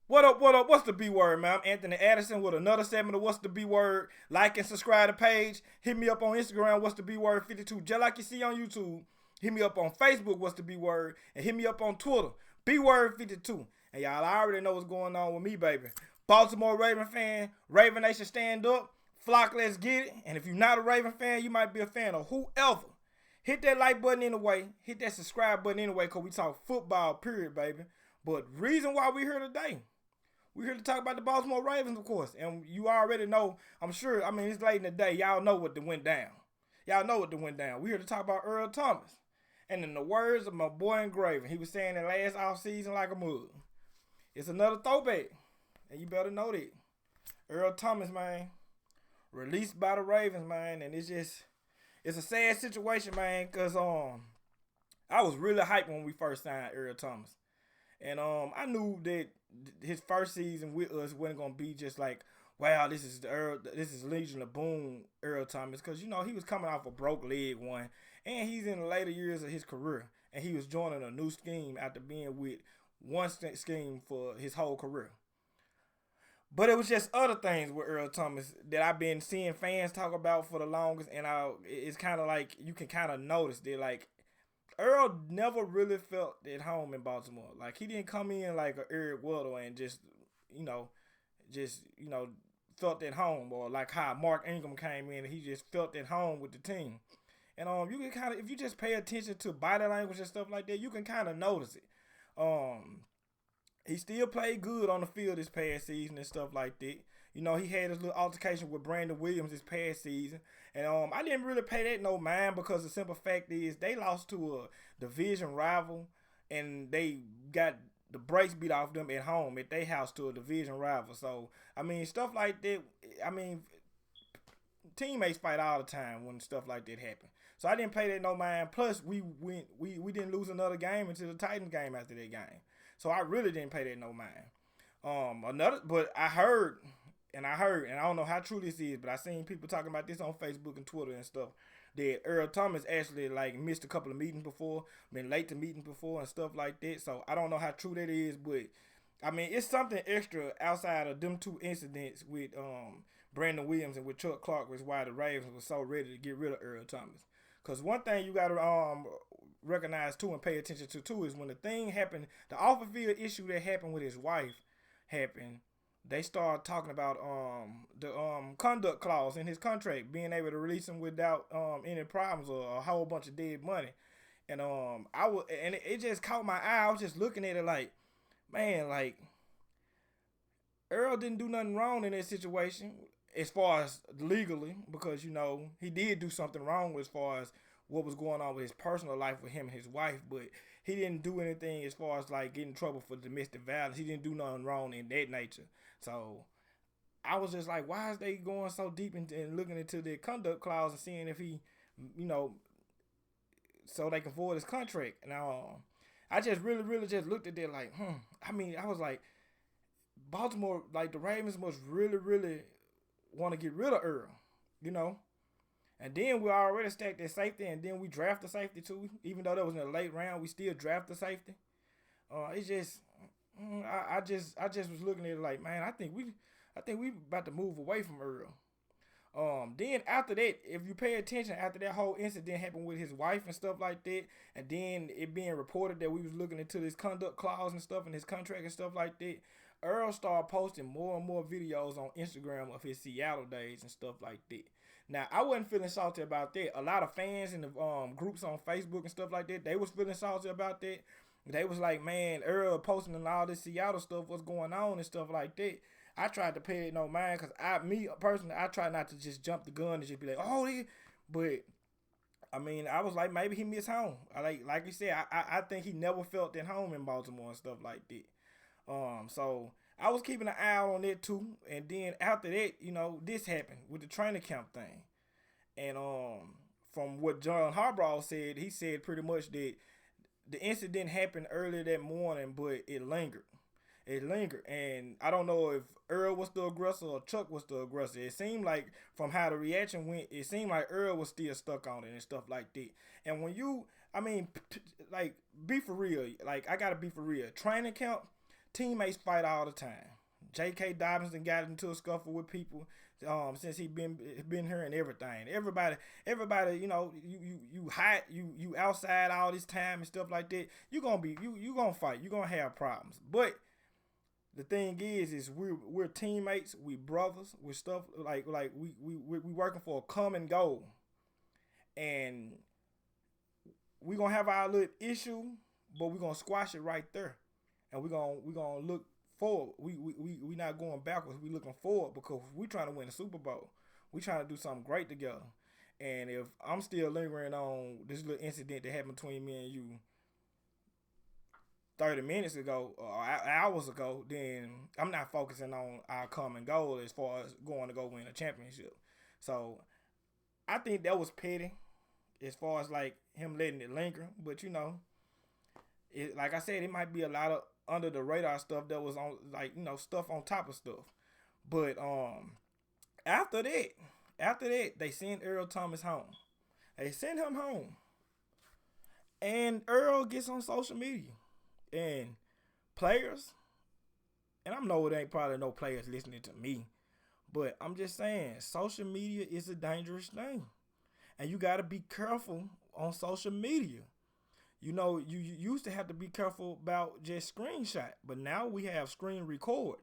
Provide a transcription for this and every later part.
What up, what up? What's the B word, man? I'm Anthony Addison with another segment of What's the B word. Like and subscribe to the page. Hit me up on Instagram, What's the B word 52, just like you see on YouTube. Hit me up on Facebook, What's the B word, and hit me up on Twitter, B word 52. And y'all already know what's going on with me, baby. Baltimore Raven fan, Raven Nation stand up. Flock, let's get it. And if you're not a Raven fan, you might be a fan of whoever. Hit that like button anyway. Hit that subscribe button anyway, because we talk football, period, baby. But reason why we here today, we're here to talk about the Baltimore Ravens, of course. And you already know, I'm sure, I mean, it's late in the day. Y'all know what went down. Y'all know what went down. We're here to talk about Earl Thomas. And in the words of my boy Engraven, he was saying it last offseason like a mug. It's another throwback. And you better know that. Earl Thomas, man, released by the Ravens, man. And it's a sad situation, man, because I was really hyped when we first signed Earl Thomas. And I knew that his first season with us wasn't gonna be just like, wow, this is Legion of Boom Earl Thomas, because he was coming off a broke leg one, and he's in the later years of his career, and he was joining a new scheme after being with one scheme for his whole career. But it was just other things with Earl Thomas that I've been seeing fans talk about for the longest, and it's kind of like you can kind of notice that like Earl never really felt at home in Baltimore. Like he didn't come in like a Eric Weddle and you know, just felt at home, or like how Mark Ingram came in and he just felt at home with the team. And you can kind of, if you just pay attention to body language and stuff like that, you can kind of notice it. He still played good on the field this past season and stuff like that. He had his little altercation with Brandon Williams this past season. And I didn't really pay that no mind, because the simple fact is they lost to a division rival, and they got the brakes beat off them at home at their house to a division rival. So, I mean, stuff like that, I mean, teammates fight all the time when stuff like that happen. So I didn't pay that no mind. Plus, we didn't lose another game until the Titans game after that game. So I really didn't pay that no mind. But I heard, and I don't know how true this is, but I seen people talking about this on Facebook and Twitter and stuff, that Earl Thomas actually like missed a couple of meetings before, been late to meetings before and stuff like that. So I don't know how true that is, but I mean it's something extra outside of them two incidents with Brandon Williams and with Chuck Clark, was why the Ravens was so ready to get rid of Earl Thomas. Cause one thing you gotta recognize too and pay attention to too is when the thing happened, the off the field issue that happened with his wife happened, they started talking about the conduct clause in his contract, being able to release him without any problems or a whole bunch of dead money. And it just caught my eye. I was just looking at it like, man, like Earl didn't do nothing wrong in that situation as far as legally, because he did do something wrong as far as what was going on with his personal life with him and his wife, but he didn't do anything as far as like getting in trouble for domestic violence. He didn't do nothing wrong in that nature. So I was just like, why is they going so deep and looking into the conduct clause and seeing if he, you know, so they can void his contract? And I just really, really just looked at that like, I mean, I was like, Baltimore, like the Ravens must really, really want to get rid of Earl, you know? And then we already stacked that safety, and then we draft the safety too. Even though that was in the late round, we still draft the safety. It's just, I just was looking at it like, man, I think we about to move away from Earl. Then after that, if you pay attention, after that whole incident happened with his wife and stuff like that, and then it being reported that we was looking into this conduct clause and stuff in his contract and stuff like that, Earl started posting more and more videos on Instagram of his Seattle days and stuff like that. Now, I wasn't feeling salty about that. A lot of fans in the groups on Facebook and stuff like that, they was feeling salty about that. They was like, man, Earl posting and all this Seattle stuff, what's going on and stuff like that. I tried to pay it no mind, because me personally, I try not to just jump the gun and just be like, oh, yeah. But I mean, I was like, maybe he missed home. Like you said, I think he never felt at home in Baltimore and stuff like that. So I was keeping an eye on it too. And then after that, this happened with the training camp thing. And from what John Harbaugh said, he said pretty much that the incident happened earlier that morning, but it lingered. It lingered. And I don't know if Earl was the aggressor or Chuck was the aggressor. It seemed like, from how the reaction went, it seemed like Earl was still stuck on it and stuff like that. And when like, be for real. Like, I gotta be for real. Training camp, Teammates fight all the time. J.K. Dobbins done got into a scuffle with people since he been here and everything. Everybody, you hot, you outside all this time and stuff like that. You gonna fight. You gonna have problems. But the thing is we're teammates, we brothers, we stuff like we working for a common goal, and we gonna have our little issue, but we gonna squash it right there, and we gonna look forward. We not going backwards. We looking forward because we trying to win the Super Bowl. We trying to do something great together. And if I'm still lingering on this little incident that happened between me and you 30 minutes ago or hours ago, then I'm not focusing on our common goal as far as going to go win a championship. So I think that was petty as far as like him letting it linger. But like I said, it might be a lot of under the radar stuff that was on, like, stuff on top of stuff. But after that, they sent Earl Thomas home. They sent him home. And Earl gets on social media. And players, and I know it ain't probably no players listening to me, but I'm just saying, social media is a dangerous thing. And you got to be careful on social media. You used to have to be careful about just screenshot, but now we have screen record.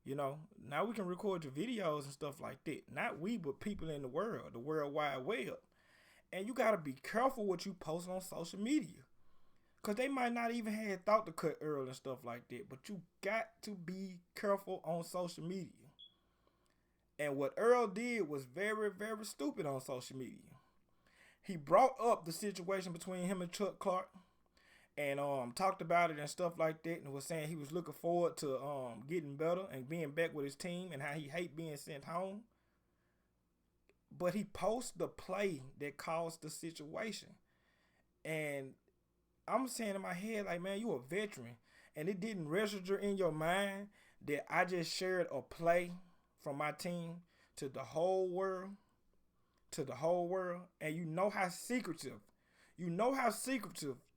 Now we can record your videos and stuff like that. Not we, but people in the world, the World Wide Web. And you got to be careful what you post on social media. Because they might not even have thought to cut Earl and stuff like that. But you got to be careful on social media. And what Earl did was very, very stupid on social media. He brought up the situation between him and Chuck Clark. And talked about it and stuff like that. And was saying he was looking forward to getting better and being back with his team. And how he hate being sent home. But he posted the play that caused the situation. And I'm saying in my head, like, man, you a veteran. And it didn't register in your mind that I just shared a play from my team to the whole world. And you know how secretive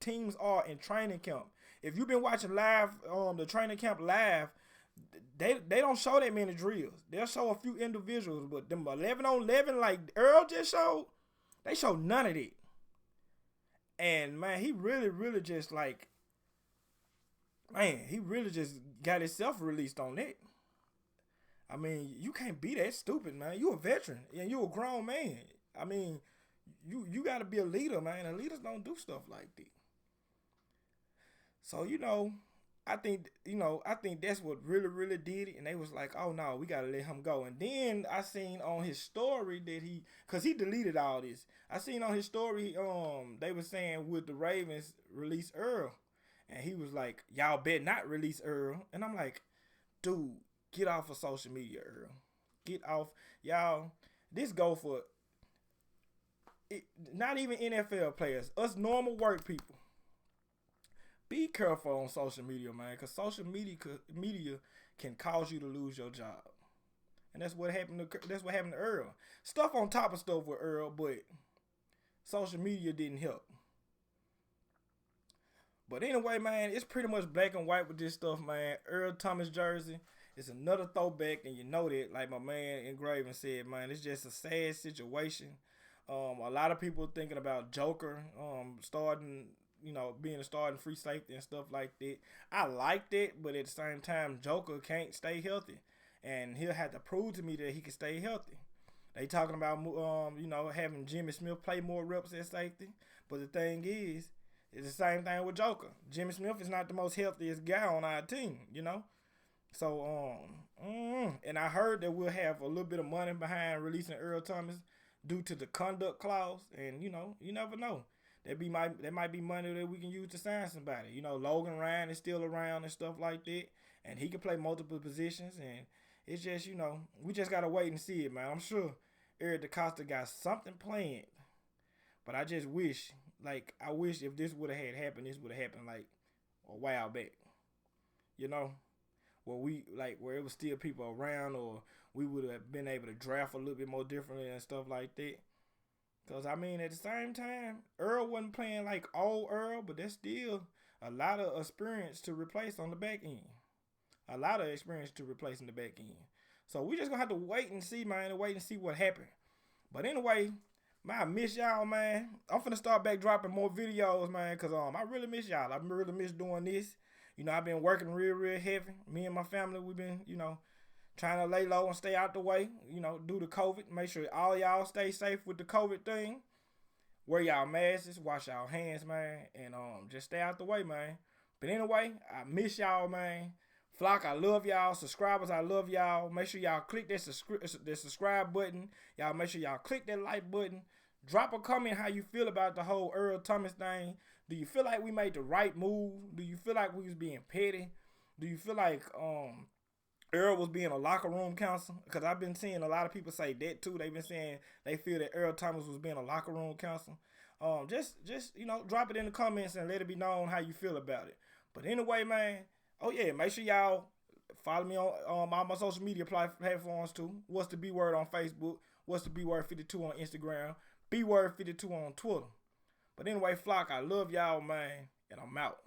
teams are in training camp. If you've been watching live, the training camp live, they don't show that many drills. They'll show a few individuals, but them 11 on 11 like Earl just showed, they show none of it. And man, he really, really just got himself released on that. I mean, you can't be that stupid, man. You a veteran and you a grown man. I mean, you got to be a leader, man. And leaders don't do stuff like that. So, I think that's what really, really did it. And they was like, oh no, we got to let him go. And then I seen on his story that cause he deleted all this. I seen on his story, they were saying, would the Ravens release Earl? And he was like, y'all better not release Earl. And I'm like, dude, get off of social media, Earl. Get off. Y'all, this go for it, not even NFL players, us normal work people. Be careful on social media, man, because social media can cause you to lose your job. And that's what happened to Earl. Stuff on top of stuff with Earl, but social media didn't help. But anyway, man, it's pretty much black and white with this stuff, man. Earl Thomas jersey is another throwback, and you know that, like my man Engraven said, man, it's just a sad situation. A lot of people thinking about Joker starting, being a starting free safety and stuff like that. I like that, but at the same time, Joker can't stay healthy. And he'll have to prove to me that he can stay healthy. They talking about, having Jimmy Smith play more reps at safety. But the thing is, it's the same thing with Joker. Jimmy Smith is not the most healthiest guy on our team, So, and I heard that we'll have a little bit of money behind releasing Earl Thomas due to the conduct clause. And, you never know. That might be money that we can use to sign somebody. Logan Ryan is still around and stuff like that. And he can play multiple positions. And it's just, we just got to wait and see it, man. I'm sure Eric DeCosta got something planned. But I just wish, I wish if this would have happened, this would have happened, a while back. Where it was still people around, or we would have been able to draft a little bit more differently and stuff like that. Because, at the same time, Earl wasn't playing like old Earl, but that's still a lot of experience to replace on the back end. a lot of experience to replacing the back end. So we just gonna have to wait and see, man, and wait and see what happened. But anyway, man, I miss y'all, man. I'm finna start back dropping more videos, man, cause I really miss y'all. I really miss doing this. You know, I've been working real heavy. Me and my family, we've been, trying to lay low and stay out the way. Due to COVID, make sure all y'all stay safe with the COVID thing. Wear y'all masks, wash y'all hands, man, and just stay out the way, man. But anyway, I miss y'all, man. Flock, I love y'all. Subscribers, I love y'all. Make sure y'all click that subscribe button. Y'all make sure y'all click that like button. Drop a comment how you feel about the whole Earl Thomas thing. Do you feel like we made the right move? Do you feel like we was being petty? Do you feel like Earl was being a locker room counselor? Because I've been seeing a lot of people say that too. They've been saying they feel that Earl Thomas was being a locker room counselor. Just drop it in the comments and let it be known how you feel about it. But anyway, man. Oh yeah, make sure y'all follow me on all my social media platforms too. What's the B Word on Facebook? What's the B Word 52 on Instagram? B Word 52 on Twitter. But anyway, Flock, I love y'all, man, and I'm out.